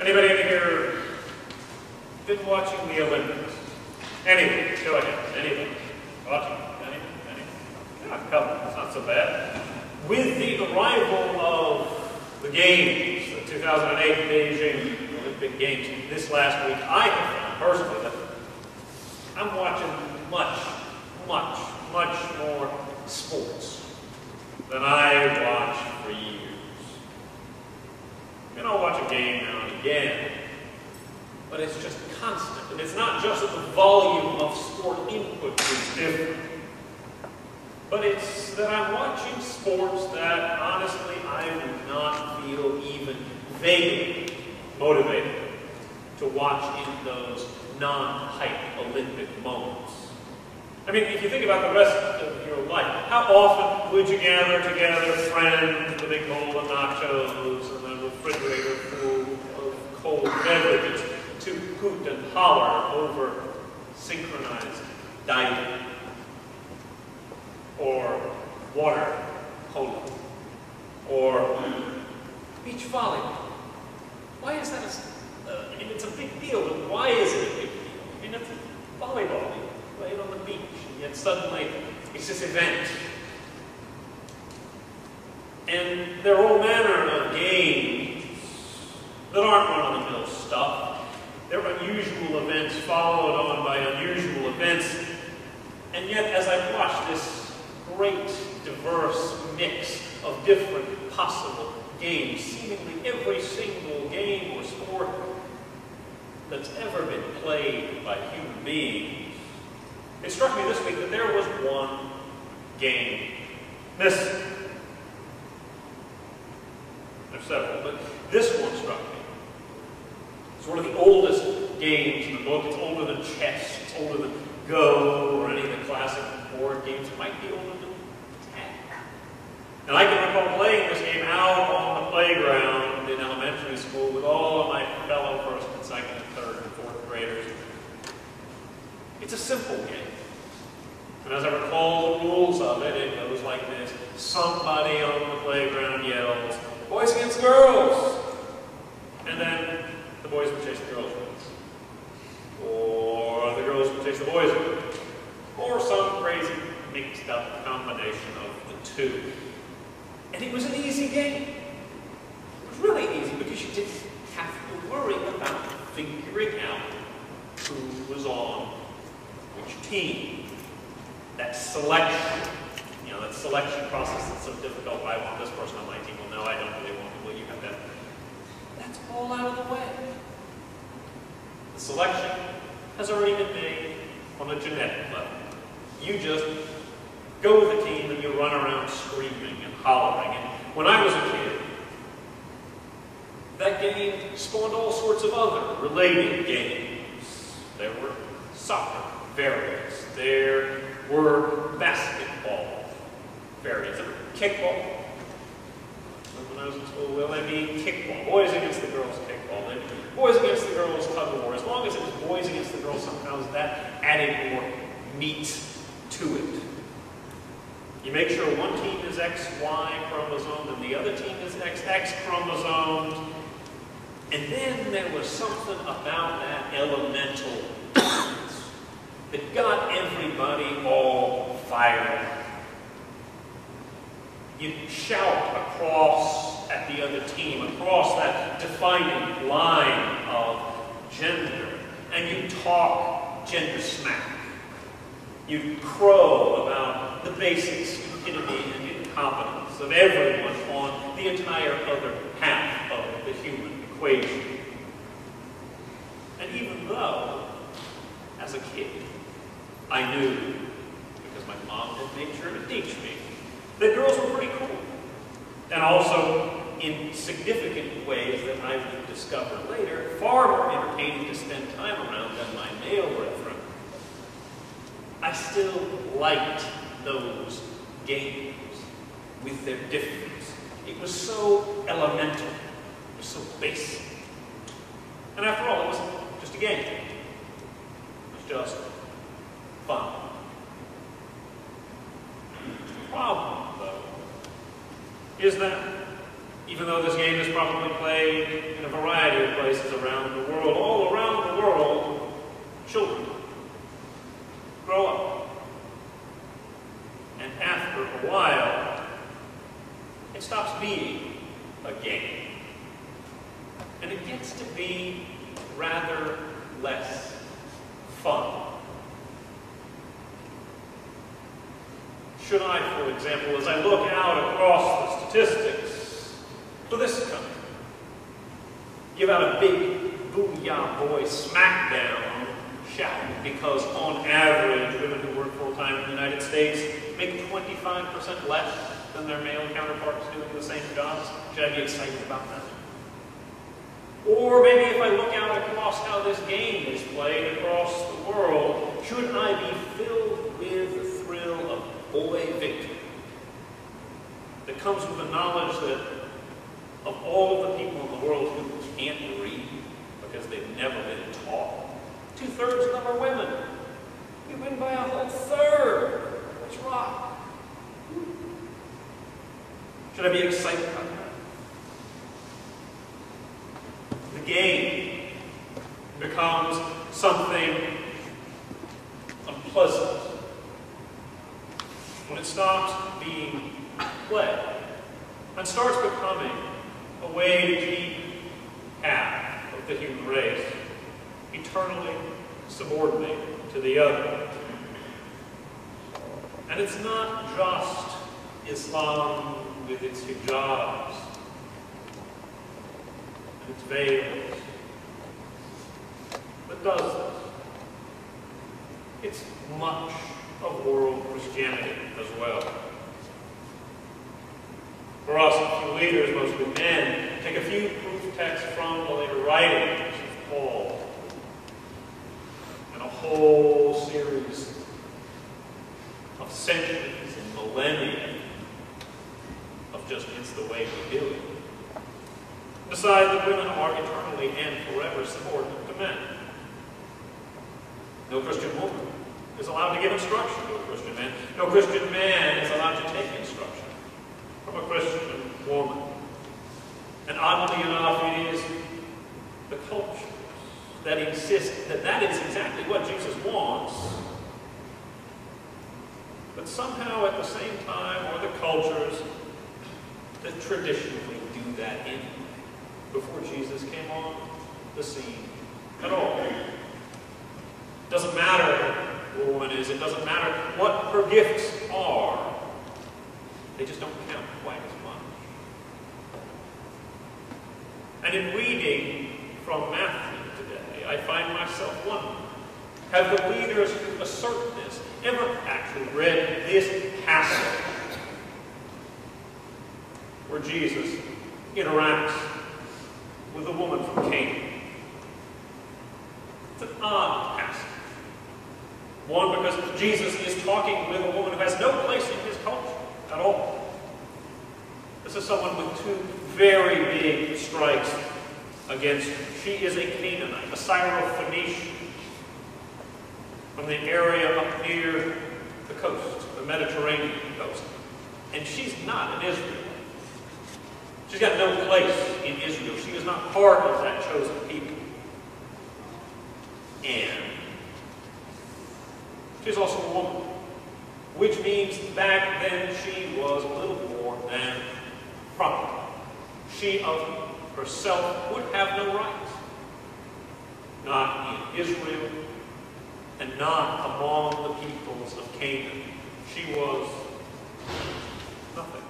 Anybody in here been watching the Olympics? Anyone? Go ahead. Anyone? Watching? Anyone? Yeah, a couple. It's not so bad. With the arrival of the Games, the 2008 Beijing Olympic Games, this last week, I have found personally that I'm watching much more sports than I watched for years. You know, I'll watch a game now and again, but it's just constant. And it's not just that the volume of sport input is different, but it's that I'm watching sports that, honestly, I would not feel even vaguely motivated to watch in those non-hype Olympic moments. I mean, if you think about the rest of your life, how often would you gather together friends with a big bowl of nachos and a refrigerator full of cold beverages to hoot and holler over synchronized diving or water polo or beach volleyball? Why is that I mean, it's a big deal, but why is it a big deal? I mean, it's volleyball. You play it on the beach, and yet suddenly it's this event. And there are all manner of games that aren't run-of-the-mill stuff. They're unusual events followed on by unusual events. And yet, as I watch this great, diverse mix of different possible games, seemingly every single game or sport that's ever been played by human beings, it struck me this week that there was one game missing. There's several, but this one struck me. It's one of the oldest games in the book. It's older than chess. It's older than Go or any of the classic board games. It might be older than tag. And I can recall playing this game out on the playground in elementary school with all of my fellow first and second and third and fourth graders. It's a simple game. And as I recall the rules of it, it goes like this. Somebody on the playground yells, "Boys against girls!" And then the boys would chase the girls away. Or the girls would chase the boys away. Or some crazy mixed up combination of the two. And it was an easy game. It was really easy because you didn't have to worry about figuring out who was on which team. That selection, that selection process that's so difficult. I want this person on my team. Well, no, I don't really want you. Well, you have that. That's all out of the way. The selection has already been made on a genetic level. You just go with the team and you run around screaming and hollering. And when I was a kid, that game spawned all sorts of other related games. There were soccer variants. There were basketball variants. There were kickball. When I was in school, well, I mean kickball. Boys against the girls kickball. Then boys against the girls tug of war. As long as it was boys against the girls, somehow that added more meat to it. You make sure one team is XY chromosome and the other team is XX chromosome. And then there was something about that elemental that got everybody all fired up. You'd shout across at the other team, across that defining line of gender, and you'd talk gender smack. You'd crow about the basic stupidity and incompetence of everyone on the entire other half of the human equation. And even though, as a kid, I knew, because my mom had made sure to teach me, that girls were pretty cool. And also, in significant ways that I would discover later, far more entertaining to spend time around than my male brethren, I still liked those games with their difference. It was so elemental. It was so basic. And after all, it was just a game. It was just fun. The problem, though, is that Even though this game is probably played in a variety of places around the world, all around the world, children grow up. And after a while, it stops being a game. And it gets to be rather less fun. Should I, for example, as I look out across the statistics for this country, give out a big booyah boy smackdown shout, because on average, women who work full-time in the United States make 25% less than their male counterparts doing the same jobs. Should I be excited about that? Or maybe if I look out across how this game is played across the world, should I be filled with the thrill of boy victory that comes with the knowledge that of all of the people in the world who can't read because they've never been taught, 2/3 of them are women. We win by a whole third. Let's rock. Should I be excited about that? The game becomes something unpleasant when it stops being play and starts becoming a way to keep half of the human race eternally subordinated to the other. And it's not just Islam with its hijabs and its veils that does this. It's much of world Christianity as well. For us, a few leaders, mostly men, take a few proof texts from the later writings of Paul and a whole series of centuries and millennia of just it's the way we do it. Decide that women are eternally and forever subordinate to men. No Christian woman is allowed to give instruction to a Christian man. No Christian man is allowed to take instruction from a Christian woman. And oddly enough, it is the cultures that insist that that is exactly what Jesus wants, but somehow at the same time are the cultures that traditionally do that anyway, before Jesus came on the scene at all. Doesn't matter who a woman is, it doesn't matter what her gifts are, they just don't count quite as much. And in reading from Matthew today, I find myself wondering, have the leaders who assert this ever actually read this passage where Jesus interacts with a woman from Canaan? It's an odd passage. One, because Jesus is talking with a woman who has no place in his culture at all. This is someone with two very big strikes against her. She is a Canaanite, a Syrophoenician, from the area up near the coast, the Mediterranean coast. And she's not an Israelite. She's got no place in Israel. She is not part of that chosen people. And she's also a woman, which means back then she was little more than property. She of herself would have no rights. Not in Israel, and not among the peoples of Canaan. She was nothing.